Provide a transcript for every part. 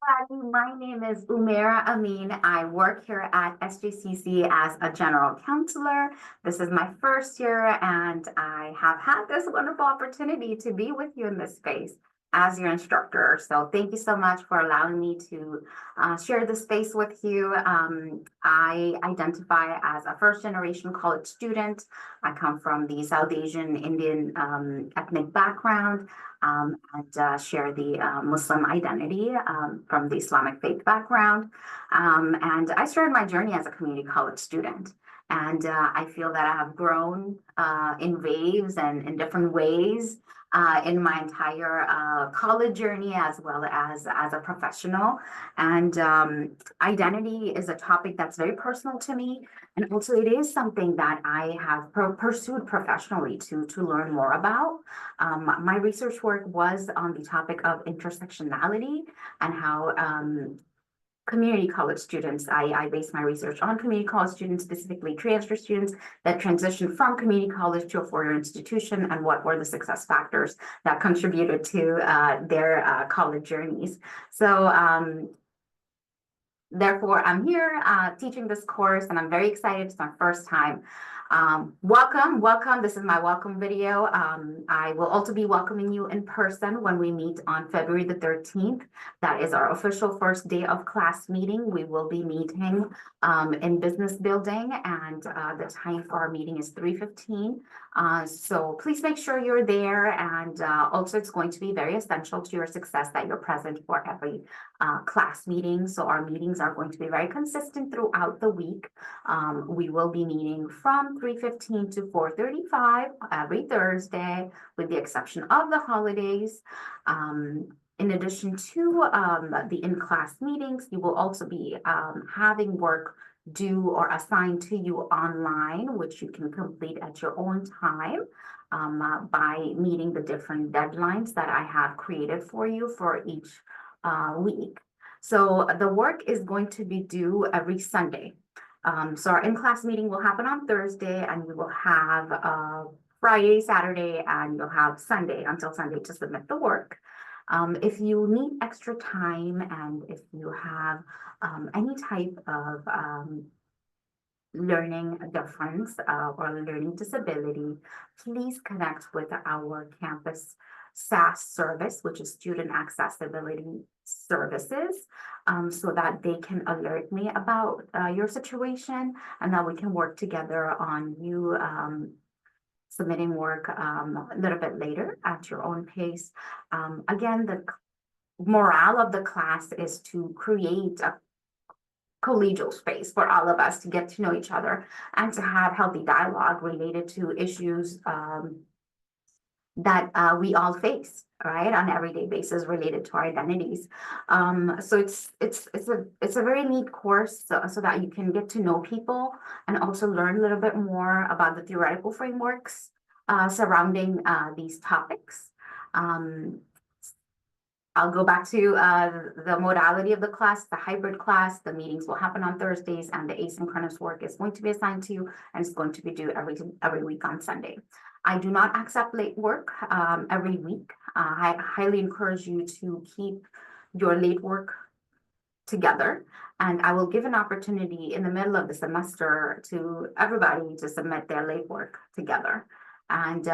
everybody. My name is Umaira Amin. I work here at SJCC as a general counselor. This is my first year, and I have had this wonderful opportunity to be with you in this space as your instructor. So thank you so much for allowing me to share this space with you. I identify as a first generation college student. I come from the South Asian Indian ethnic background. And share the Muslim identity from the Islamic faith background. And I started my journey as a community college student. And I feel that I have grown in waves and in different ways in my entire college journey as well as a professional. And identity is a topic that's very personal to me. And also it is something that I have pursued professionally to learn more about. My research work was on the topic of intersectionality and how community college students, I base my research on community college students, specifically transfer students that transitioned from community college to a four-year institution, and what were the success factors that contributed to their college journeys. So therefore, I'm here teaching this course, and I'm very excited. It's my first time. Welcome. This is my welcome video. I will also be welcoming you in person when we meet on February the 13th. That is our official first day of class meeting. We will be meeting in business building, and the time for our meeting is 3:15. So please make sure you're there, and also it's going to be very essential to your success that you're present for every class meeting. So our meetings are going to be very consistent throughout the week. We will be meeting from 3:15 to 4:35 every Thursday, with the exception of the holidays. In addition to the in-class meetings, you will also be having work due or assigned to you online, which you can complete at your own time by meeting the different deadlines that I have created for you for each week. So the work is going to be due every Sunday. So our in-class meeting will happen on Thursday, and we will have Friday, Saturday, and you'll have Sunday until Sunday to submit the work. If you need extra time, and if you have any type of learning difference or learning disability, please connect with our campus SAS service, which is Student Accessibility Services, so that they can alert me about your situation, and that we can work together on you submitting work a little bit later at your own pace. Again, the morale of the class is to create a collegial space for all of us to get to know each other and to have healthy dialogue related to issues that we all face, right, on an everyday basis related to our identities. So it's a very neat course so that you can get to know people and also learn a little bit more about the theoretical frameworks surrounding these topics. I'll go back to the modality of the class, the hybrid class. The meetings will happen on Thursdays, and the asynchronous work is going to be assigned to you, and it's going to be due every week on Sunday. I do not accept late work every week. I highly encourage you to keep your late work together, and I will give an opportunity in the middle of the semester to everybody to submit their late work together. And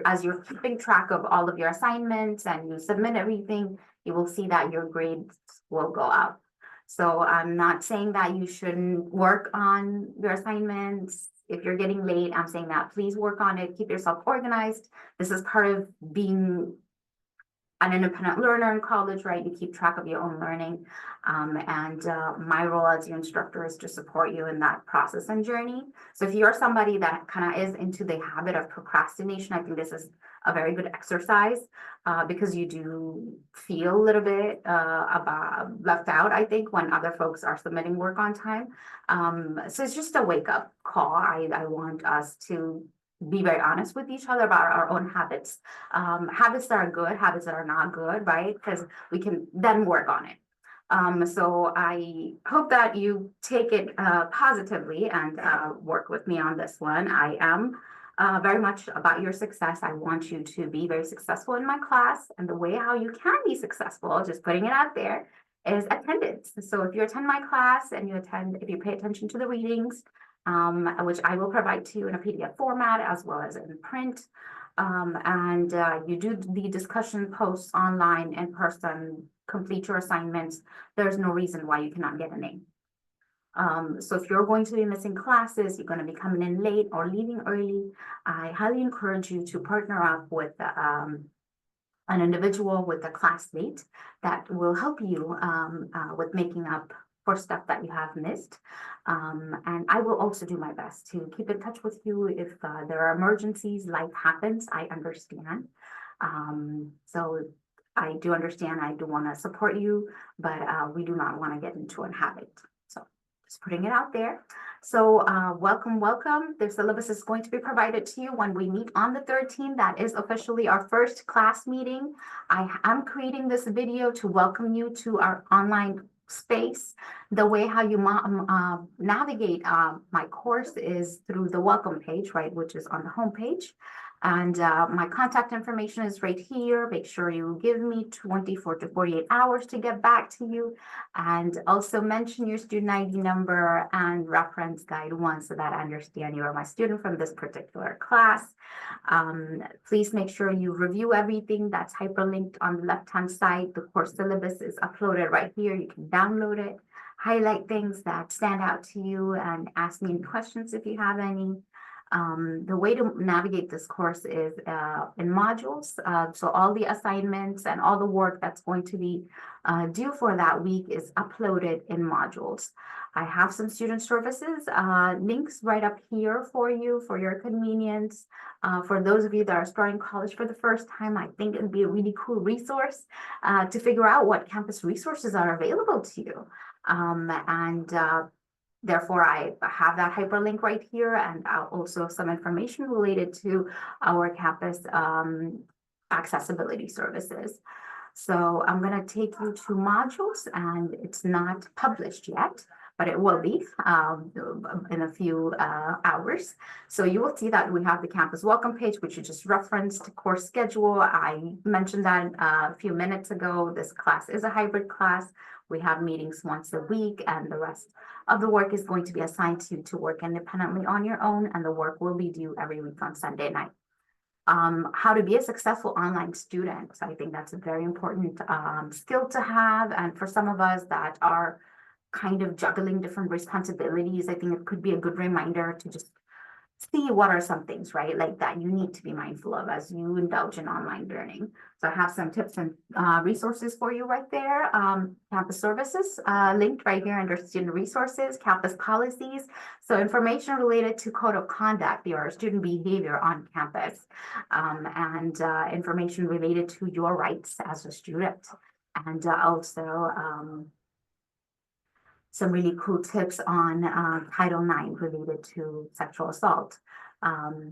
as you're keeping track of all of your assignments and you submit everything, you will see that your grades will go up. So I'm not saying that you shouldn't work on your assignments. If you're getting late, I'm saying that please work on it, keep yourself organized. This is part of being an independent learner in college, right? You keep track of your own learning. My role as your instructor is to support you in that process and journey. So if you're somebody that kind of is into the habit of procrastination, I think this is a very good exercise because you do feel a little bit about left out, I think, when other folks are submitting work on time. So it's just a wake-up call. I want us to be very honest with each other about our own habits, habits that are good, habits that are not good, right? Because we can then work on it. So I hope that you take it positively and work with me on this one. I am very much about your success. I want you to be very successful in my class. And the way how you can be successful, just putting it out there, is attendance. So if you attend my class and if you pay attention to the readings, which I will provide to you in a PDF format as well as in print, and you do the discussion posts online, in person, complete your assignments, there's no reason why you cannot get an A. So if you're going to be missing classes, you're going to be coming in late or leaving early, I highly encourage you to partner up with an individual, with a classmate that will help you with making up for stuff that you have missed. And I will also do my best to keep in touch with you if there are emergencies, life happens, I understand. So I do understand, I do want to support you, but we do not want to get into a habit. So just putting it out there. So welcome. The syllabus is going to be provided to you when we meet on the 13th. That is officially our first class meeting. I am creating this video to welcome you to our online space. The way how you navigate my course is through the welcome page, right, which is on the home page. And my contact information is right here. Make sure you give me 24 to 48 hours to get back to you. And also mention your student ID number and reference guide 1 so that I understand you are my student from this particular class. Please make sure you review everything that's hyperlinked on the left-hand side. The course syllabus is uploaded right here. You can download it, highlight things that stand out to you, and ask me any questions if you have any. The way to navigate this course is in modules. So all the assignments and all the work that's going to be due for that week is uploaded in modules. I have some student services links right up here for you for your convenience. For those of you that are starting college for the first time, I think it'd be a really cool resource to figure out what campus resources are available to you. Therefore, I have that hyperlink right here, and also some information related to our campus accessibility services. So I'm going to take you to modules, and it's not published yet, but it will be in a few hours. So you will see that we have the campus welcome page, which you just referenced, course schedule. I mentioned that a few minutes ago. This class is a hybrid class. We have meetings once a week, and the rest of the work is going to be assigned to you to work independently on your own, and the work will be due every week on Sunday night. How to be a successful online student. So I think that's a very important skill to have. And for some of us that are kind of juggling different responsibilities, I think it could be a good reminder to just see what are some things, right, like that you need to be mindful of as you indulge in online learning. So I have some tips and resources for you right there. Campus services linked right here under student resources, campus policies. So information related to code of conduct, your student behavior on campus, and information related to your rights as a student. And also some really cool tips on Title IX related to sexual assault.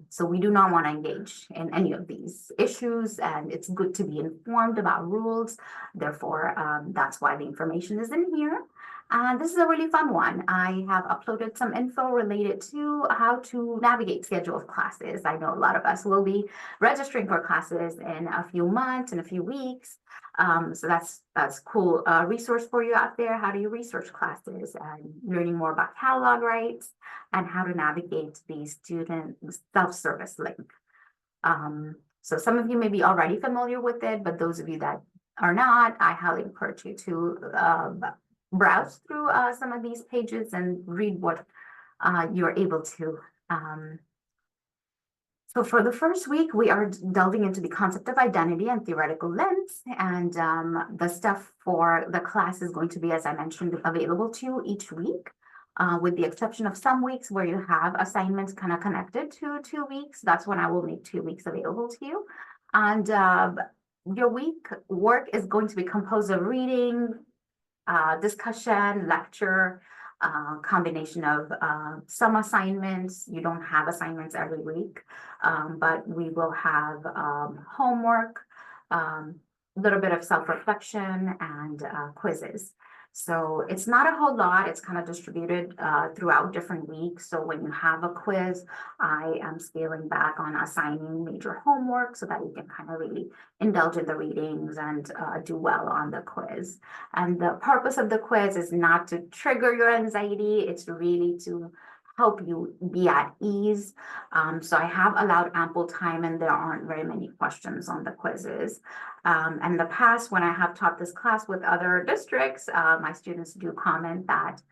So we do not want to engage in any of these issues, and it's good to be informed about rules. Therefore, that's why the information is in here. And this is a really fun one. I have uploaded some info related to how to navigate schedule of classes. I know a lot of us will be registering for classes in a few months, in a few weeks. So that's cool resource for you out there. How do you research classes and learning more about catalog rights and how to navigate the student self-service link. So some of you may be already familiar with it, but those of you that are not, I highly encourage you to browse through some of these pages and read what you're able to. So for the first week, we are delving into the concept of identity and theoretical lens, and the stuff for the class is going to be, as I mentioned, available to you each week, with the exception of some weeks where you have assignments kind of connected to 2 weeks. That's when I will make 2 weeks available to you. And your week work is going to be composed of reading, discussion, lecture, combination of some assignments. You don't have assignments every week, but we will have homework, a little bit of self-reflection, and quizzes. So it's not a whole lot. It's kind of distributed throughout different weeks. So when you have a quiz, I am scaling back on assigning major homework so that you can kind of really indulge in the readings and do well on the quiz. And the purpose of the quiz is not to trigger your anxiety. It's really to help you be at ease. So I have allowed ample time and there aren't very many questions on the quizzes. And in the past, when I have taught this class with other districts, my students do comment that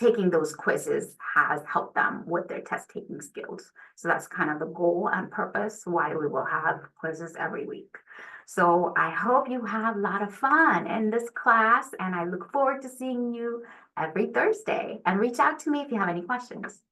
taking those quizzes has helped them with their test taking skills. So that's kind of the goal and purpose why we will have quizzes every week. So I hope you have a lot of fun in this class, and I look forward to seeing you every Thursday. And reach out to me if you have any questions.